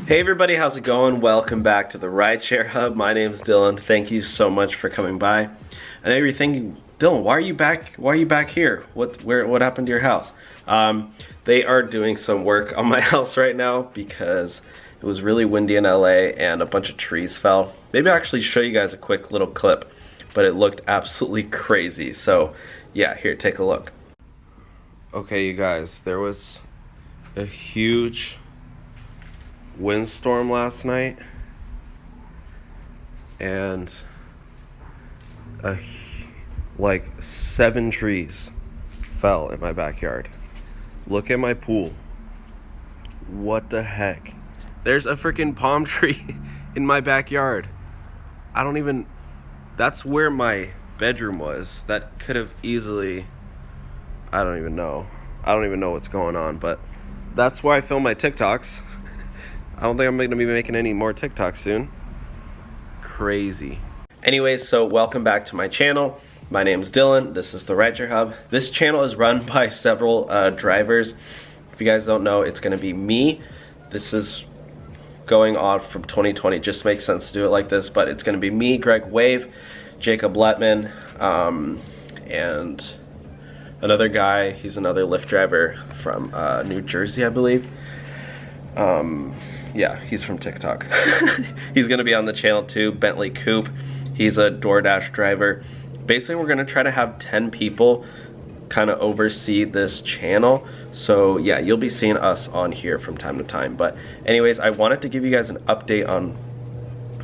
Hey everybody, how's it going? Welcome back to the Rideshare Hub. My name's Dylan. Thank you so much for coming by. I know you're thinking, Dylan, why are you back? Why are you back here? What happened to your house? They are doing some work on my house right now because it was really windy in LA and a bunch of trees fell. Maybe I'll actually show you guys a quick little clip, but it looked absolutely crazy. So yeah, here, take a look. Okay, you guys, there was a huge windstorm last night and like 7 trees fell in my backyard. Look at my pool. What the heck? There's a freaking palm tree in my backyard. That's where my bedroom was. That could have easily, I don't even know what's going on, but that's where I film my TikToks. I don't think I'm going to be making any more TikToks soon. Crazy. Anyways, so welcome back to my channel. My name's Dylan. This is the Rideshare Hub. This channel is run by several drivers. If you guys don't know, it's going to be me. This is going on from 2020. It just makes sense to do it like this, but it's going to be me, Greg Wave, Jacob Letman, and another guy. He's another Lyft driver from New Jersey, I believe. Yeah, he's from TikTok. He's gonna be on the channel too, Bentley Coop. He's a DoorDash driver. Basically, we're gonna try to have 10 people kind of oversee this channel. So yeah, you'll be seeing us on here from time to time. But anyways, I wanted to give you guys an update on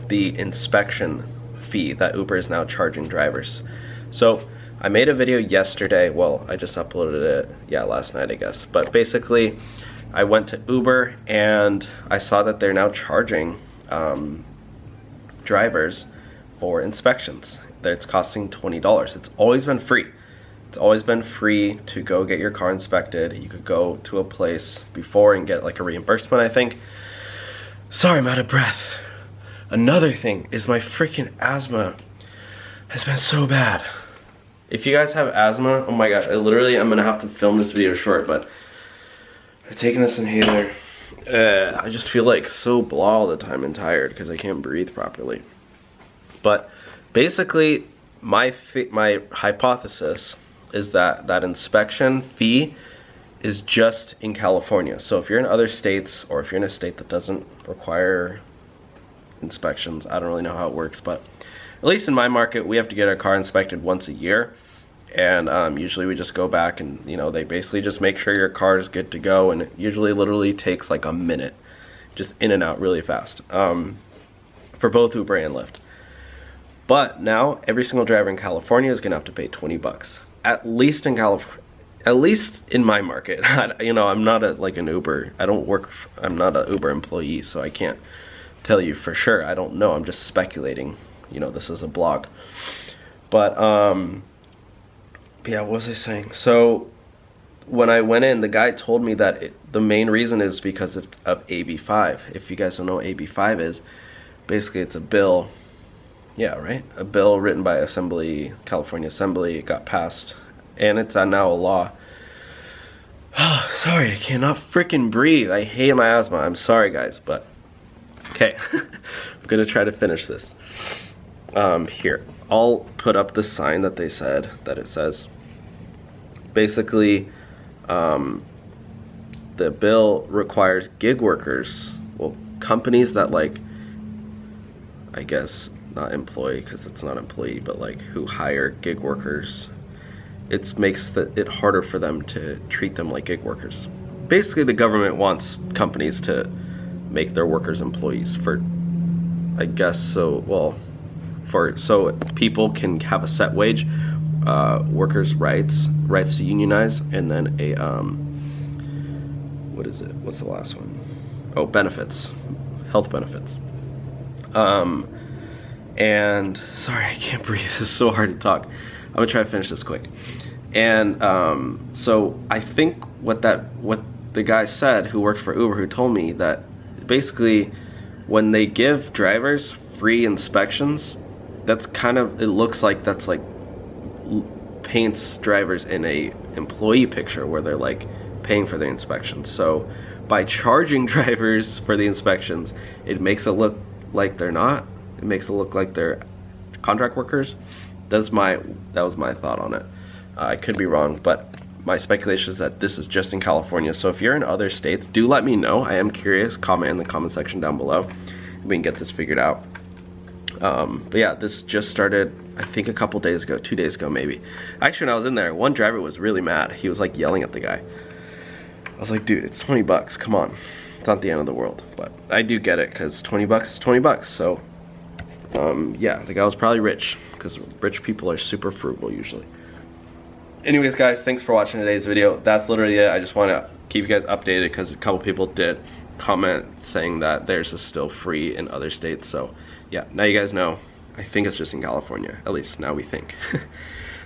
the inspection fee that Uber is now charging drivers. So I made a video yesterday. Well, I just uploaded it, yeah, last night, I guess. But basically, I went to Uber and I saw that they're now charging drivers for inspections. That it's costing $20. It's always been free. It's always been free to go get your car inspected. You could go to a place before and get like a reimbursement, I think. Sorry, I'm out of breath. Another thing is my freaking asthma has been so bad. If you guys have asthma, oh my gosh, I'm gonna have to film this video short, but I've taken this inhaler. I just feel like so blah all the time and tired because I can't breathe properly. But basically, my hypothesis is that that inspection fee is just in California. So if you're in other states, or if you're in a state that doesn't require inspections, I don't really know how it works, but at least in my market, we have to get our car inspected once a year. And usually we just go back and, you know, they basically just make sure your car is good to go, and it usually literally takes like a minute, just in and out really fast, for both Uber and Lyft. But now every single driver in California is gonna have to pay 20 bucks, at least in California, at least in my market. You know, I'm not an Uber, I'm not an Uber employee, so I can't tell you for sure. I don't know, I'm just speculating. You know, this is a blog. But yeah, what was I saying? So when I went in, the guy told me that the main reason is because of AB5. If you guys don't know what AB5 is, basically it's a bill, yeah, right? A bill written by California Assembly. It got passed, and it's now a law. Oh, sorry, I cannot freaking breathe. I hate my asthma. I'm sorry, guys, but okay. I'm gonna try to finish this. Here, I'll put up the sign that they said that it says. Basically, the bill requires gig workers, well, companies that, like, I guess not employee, because it's not employee, but like who hire gig workers. It makes it harder for them to treat them like gig workers. Basically, the government wants companies to make their workers employees for, I guess, so people can have a set wage, workers' rights to unionize, and then a what is it? What's the last one? Oh, benefits, health benefits. And sorry, I can't breathe. This is so hard to talk. I'm gonna try to finish this quick. And so I think what the guy said who worked for Uber, who told me that basically when they give drivers free inspections, that's kind of, it looks like that's like paints drivers in a employee picture where they're like paying for the inspections. So by charging drivers for the inspections, it makes it look like they're not. It makes it look like they're contract workers. That was my thought on it. I could be wrong, but my speculation is that this is just in California. So if you're in other states, do let me know. I am curious. Comment in the comment section down below. We can get this figured out. But yeah, this just started, I think a couple days ago, 2 days ago maybe. Actually, when I was in there, one driver was really mad. He was like yelling at the guy. I was like, dude, it's 20 bucks, come on. It's not the end of the world. But I do get it, because 20 bucks is 20 bucks. So, yeah, the guy was probably rich, because rich people are super frugal usually. Anyways, guys, thanks for watching today's video. That's literally it. I just want to keep you guys updated, because a couple people did comment saying that theirs is still free in other states. So, yeah, now you guys know. I think it's just in California. At least now we think.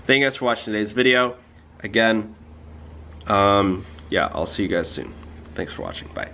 Thank you guys for watching today's video. Again, yeah, I'll see you guys soon. Thanks for watching. Bye.